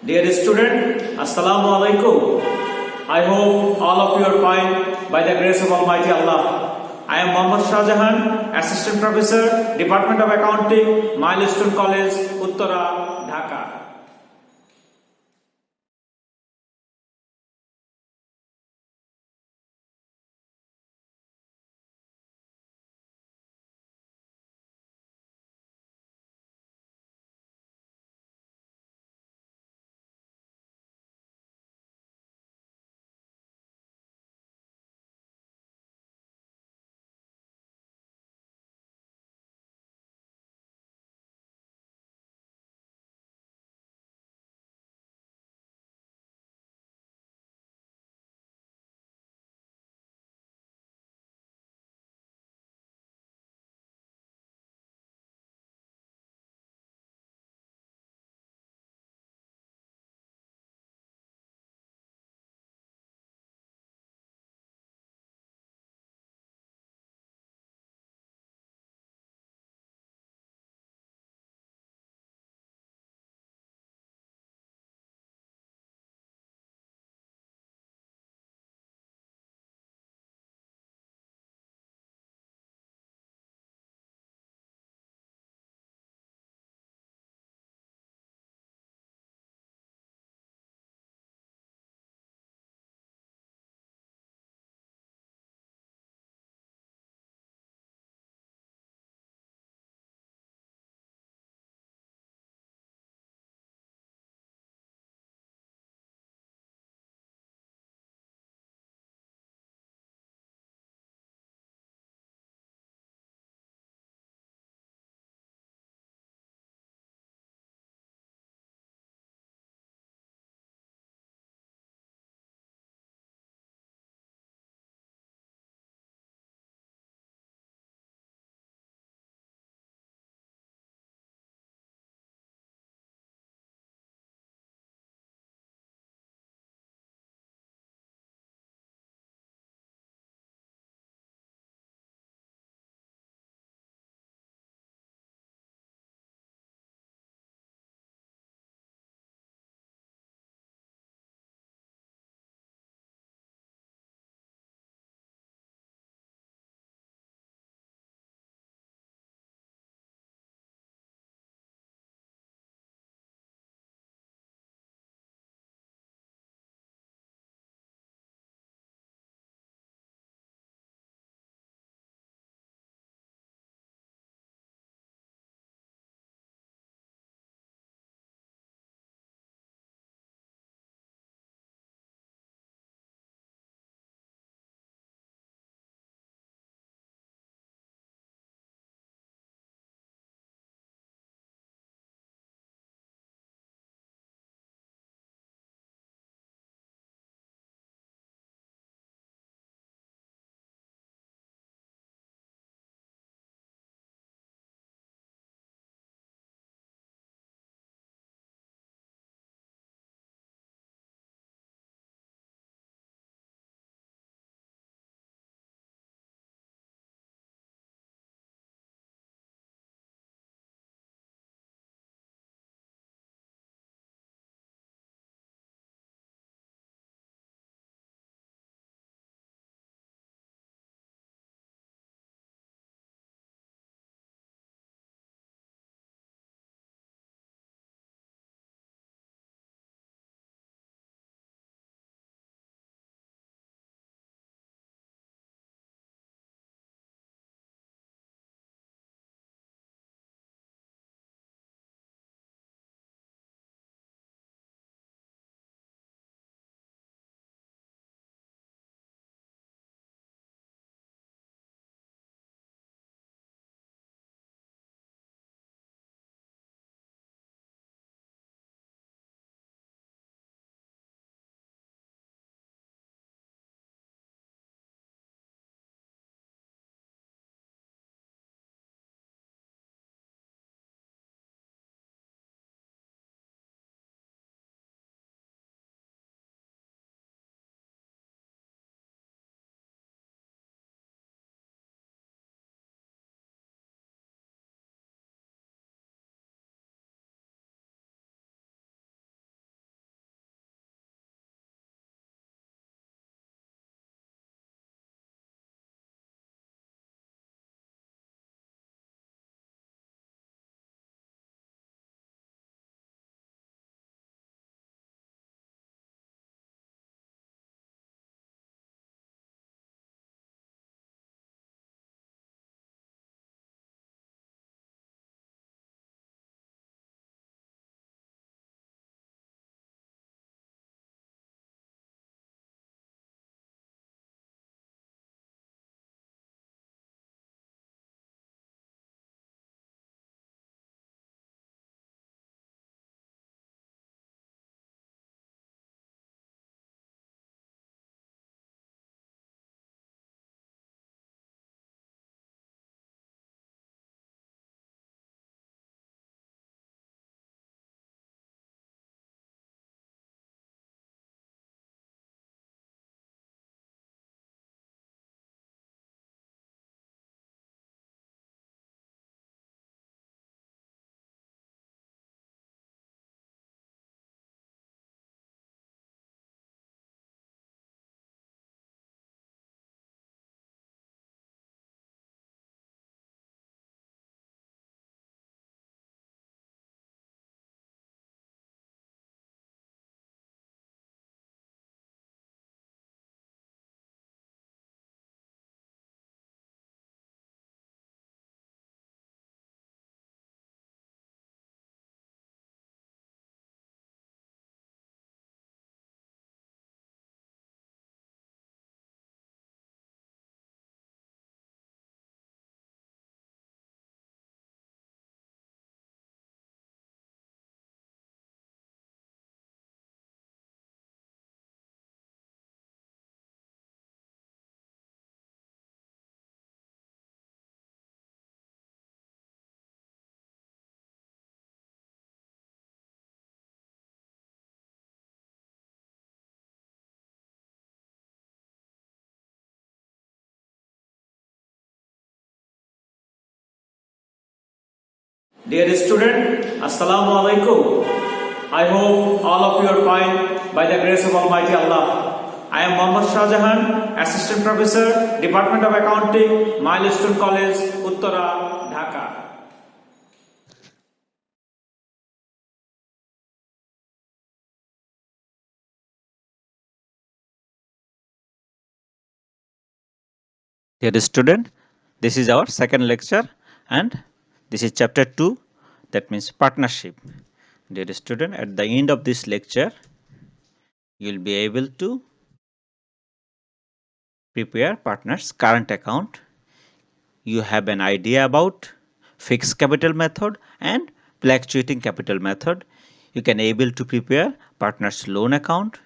Dear student, Assalamu alaikum. I hope all of you are fine by the grace of Almighty Allah. I am Mohammad Shahjahan, Assistant Professor, Department of Accounting, Milestone College, Uttara, Dhaka. Dear student, Assalamu alaikum. I hope all of you are fine by the grace of Almighty Allah. I am Mohammad Shah Jahan, Assistant Professor, Department of Accounting, Milestone College, Uttara, Dhaka. Dear student, this is our second lecture and this is chapter 2, that means partnership. Dear student, at the end of this lecture, you will be able to prepare partner's current account. You have an idea about fixed capital method and fluctuating capital method. You can able to prepare partner's loan account.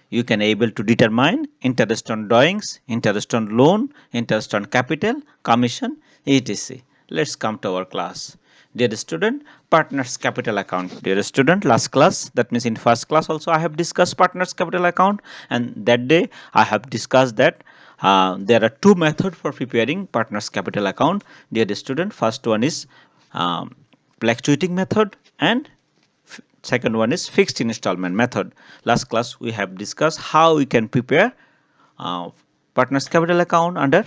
You can able to determine interest on drawings, interest on loan, interest on capital, commission, etc. Let's come to our class. Dear student, partners capital account. Dear student, last class, that means in first class also I have discussed partners capital account, and that day I have discussed that there are two methods for preparing partners capital account. Dear student, first one is fluctuating method and second one is fixed installment method. Last class we have discussed how we can prepare partners capital account under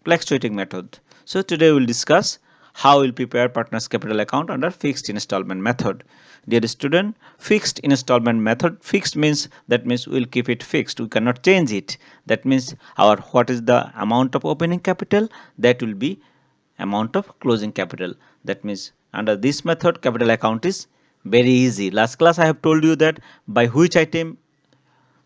fluctuating method. So today we will discuss how we will prepare partners capital account under fixed installment method. Dear student, fixed installment method, fixed means that means we will keep it fixed, we cannot change it. That means our what is the amount of opening capital, that will be amount of closing capital. That means under this method capital account is very easy. Last class I have told you that by which item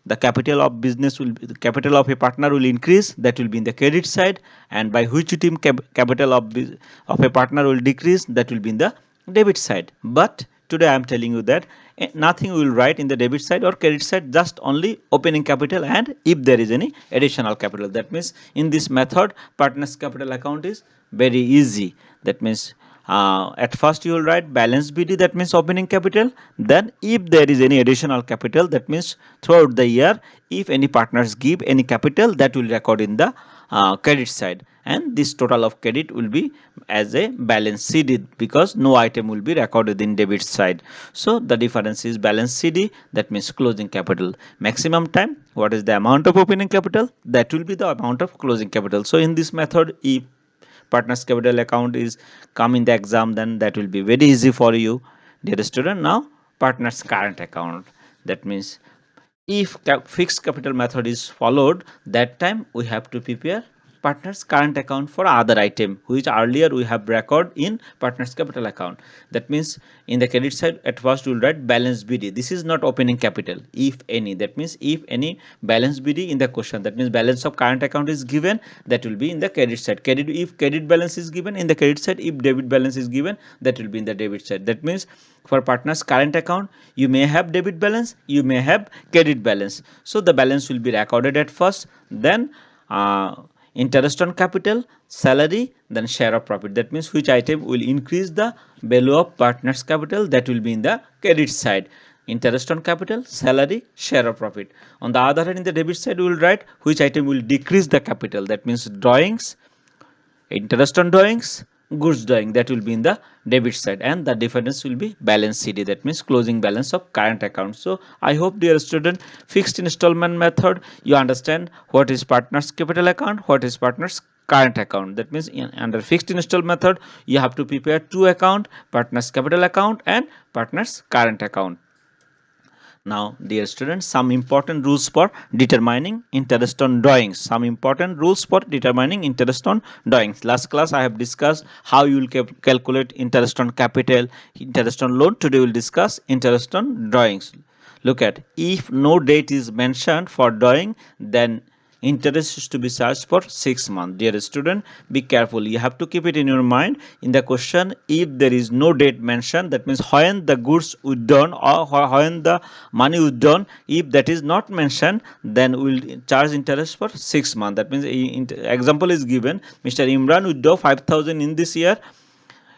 the capital of business will the capital of a partner will increase, that will be in the credit side, and by which item capital of a partner will decrease, that will be in the debit side. But today I am telling you that nothing will write in the debit side or credit side, just only opening capital and if there is any additional capital. That means in this method partners capital account is very easy. That means at first you will write balance BD, that means opening capital. Then if there is any additional capital, that means throughout the year if any partners give any capital, that will record in the credit side, and this total of credit will be as a balance CD because no item will be recorded in debit side. So the difference is balance CD, that means closing capital. Maximum time, what is the amount of opening capital, that will be the amount of closing capital. So in this method, if partners capital account is come in the exam, then that will be very easy for you. Dear student, now partners current account, that means if fixed capital method is followed, that time we have to prepare partners current account for other item which earlier we have record in partners capital account. That means in the credit side at first we will write balance BD. This is not opening capital, if any. That means if any balance BD in the question, that means balance of current account is given, that will be in the credit side. Credit, if credit balance is given, in the credit side. If debit balance is given, that will be in the debit side. That means for partners current account you may have debit balance, you may have credit balance. So the balance will be recorded at first, then interest on capital, salary, then share of profit. That means which item will increase the value of partners capital, that will be in the credit side. Interest on capital, salary, share of profit. On the other hand, in the debit side we will write which item will decrease the capital, that means drawings, interest on drawings, goods drawing, that will be in the debit side, and the difference will be balance CD, that means closing balance of current account. So I hope, dear student, fixed installment method you understand what is partners capital account, what is partners current account. That means under fixed installment method you have to prepare two account, partners capital account and partners current account. Now, dear students, some important rules for determining interest on drawings. Some important rules for determining interest on drawings. Last class I have discussed how you will calculate interest on capital, interest on loan. Today we will discuss interest on drawings. Look at, if no date is mentioned for drawing, then interest is to be charged for 6 months. Dear student, be careful, you have to keep it in your mind. In the question, if there is no date mentioned, that means when the goods withdrawn or when the money withdrawn, if that is not mentioned, then we will charge interest for 6 months. That means example is given, Mr. Imran withdraw 5,000 in this year.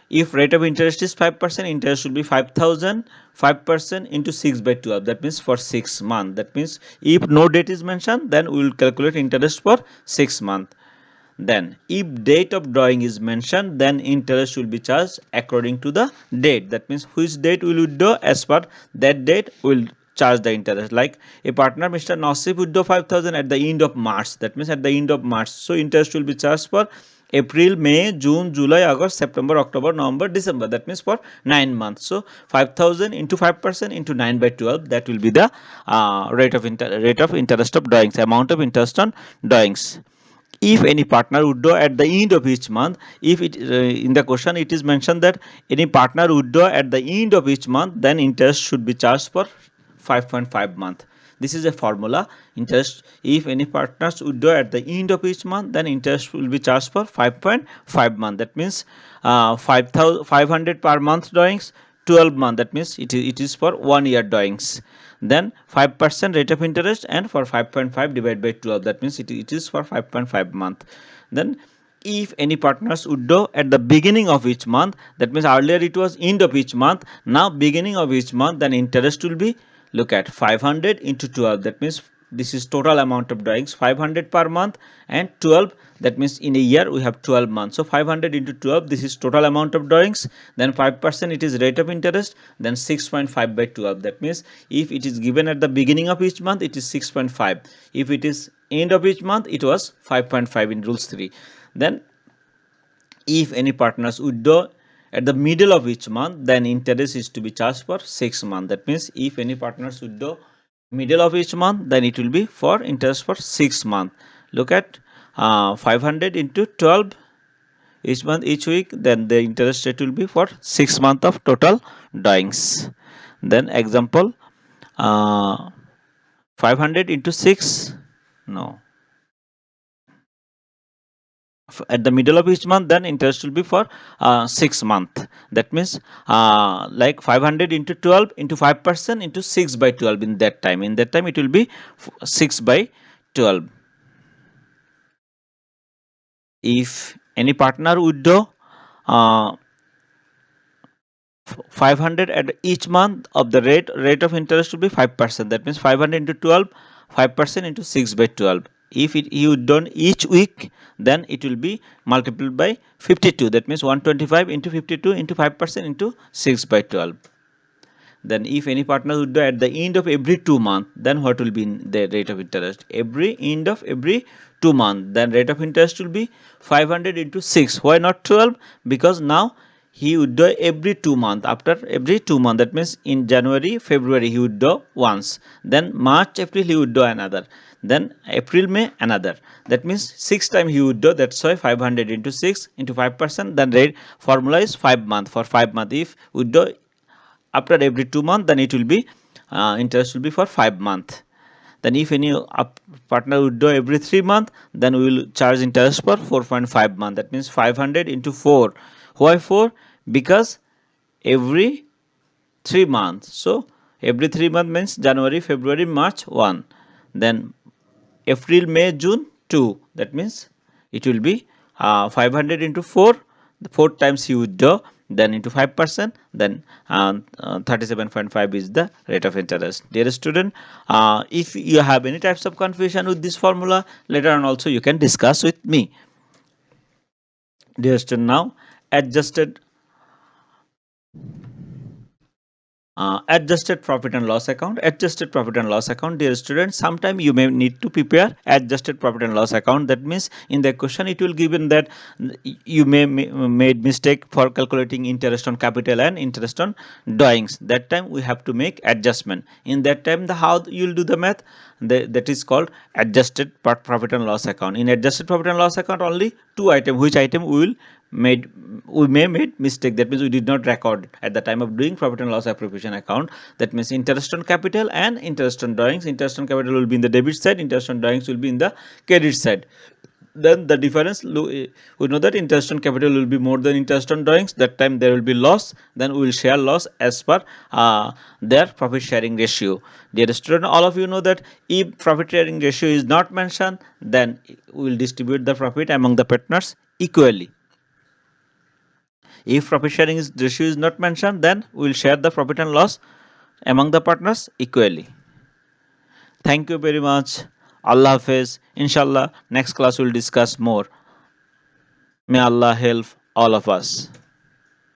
If rate of interest is 5%, interest should be 5,000, 5% into 6 by 12. That means for 6 months. That means if no date is mentioned, then we will calculate interest for 6 months. Then if date of drawing is mentioned, then interest will be charged according to the date. That means which date will withdraw, as per that date will charge the interest. Like a partner, Mr. Nasif, withdraw 5,000 at the end of March. That means at the end of March. So interest will be charged for April, May, June, July, August, September, October, November, December. That means for 9 months. So 5,000 into 5% into 9 by 12. That will be the rate of interest of drawings, amount of interest on drawings. If any partner withdraw at the end of each month, if it in the question it is mentioned that any partner withdraw at the end of each month, then interest should be charged for 5.5 month. This is a formula. Interest, if any partners withdraw at the end of each month, then interest will be charged for 5.5 month. That means 500 per month drawings, 12 month. That means it is for 1 year drawings. Then 5% rate of interest, and for 5.5 divided by 12, that means it is for 5.5 month. Then if any partners withdraw at the beginning of each month, that means earlier it was end of each month, now beginning of each month, then interest will be, look at 500 into 12. That means this is total amount of drawings, 500 per month and 12. That means in a year we have 12 months. So 500 into 12, this is total amount of drawings. Then 5% it is rate of interest. Then 6.5 by 12. That means if it is given at the beginning of each month, it is 6.5. If it is end of each month, it was 5.5 in rules 3. Then if any partners withdraw at the middle of each month, then interest is to be charged for 6 months. That means if any partners withdraw middle of each month, then it will be for interest for 6 months. Look at 500 into 12 each month, each week, then the interest rate will be for 6 months of total drawings. Then example, 500 into 6, no, at the middle of each month, then interest will be for 6 month. That means like 500 into 12 into 5% into 6 by 12. In that time it will be 6 by 12. If any partner withdraw 500 at each month, of the rate of interest will be 5%. That means 500 into 12, 5% into 6 by 12. If you done each week, then it will be multiplied by 52. That means 125 into 52 into 5% into 6 by 12. Then if any partner would do at the end of every 2 months, then what will be the rate of interest? Every end of every 2 months, then rate of interest will be 500 into 6. Why not 12? Because now he would do every 2 months. After every 2 months, that means in January, February he would do once. Then March, April he would do another. Then April, May another. That means 6 times he would do. That's why 500 into 6 into 5%. Then rate formula is 5 months. For 5 months, if we do after every 2 months, then it will be interest will be for 5 months. Then if any partner would do every 3 months, then we will charge interest for 4.5 months. That means 500 into 4. Why 4? Because every 3 months. So every 3 months means January, February, March 1. Then April, May, June 2. That means it will be 500 into 4. 4 times you would do, then into 5%, then 37.5 is the rate of interest. Dear student, if you have any types of confusion with this formula, later on also you can discuss with me. Dear student, now adjusted adjusted profit and loss account. Adjusted profit and loss account, dear students, sometime you may need to prepare adjusted profit and loss account. That means in the question it will given that you may made mistake for calculating interest on capital and interest on drawings. That time we have to make adjustment. In that time, the how you will do the math, that is called adjusted profit and loss account. In adjusted profit and loss account, only two item, which item we may made mistake. That means we did not record at the time of doing profit and loss appropriation account. That means interest on capital and interest on drawings. Interest on capital will be in the debit side, interest on drawings will be in the credit side. Then the difference, we know that interest on capital will be more than interest on drawings. That time there will be loss, then we will share loss as per their profit sharing ratio. Dear student, all of you know that if profit sharing ratio is not mentioned, then we will distribute the profit among the partners equally. If profit sharing ratio is not mentioned, then we will share the profit and loss among the partners equally. Thank you very much. Allah Hafiz. Inshallah, next class we will discuss more. May Allah help all of us.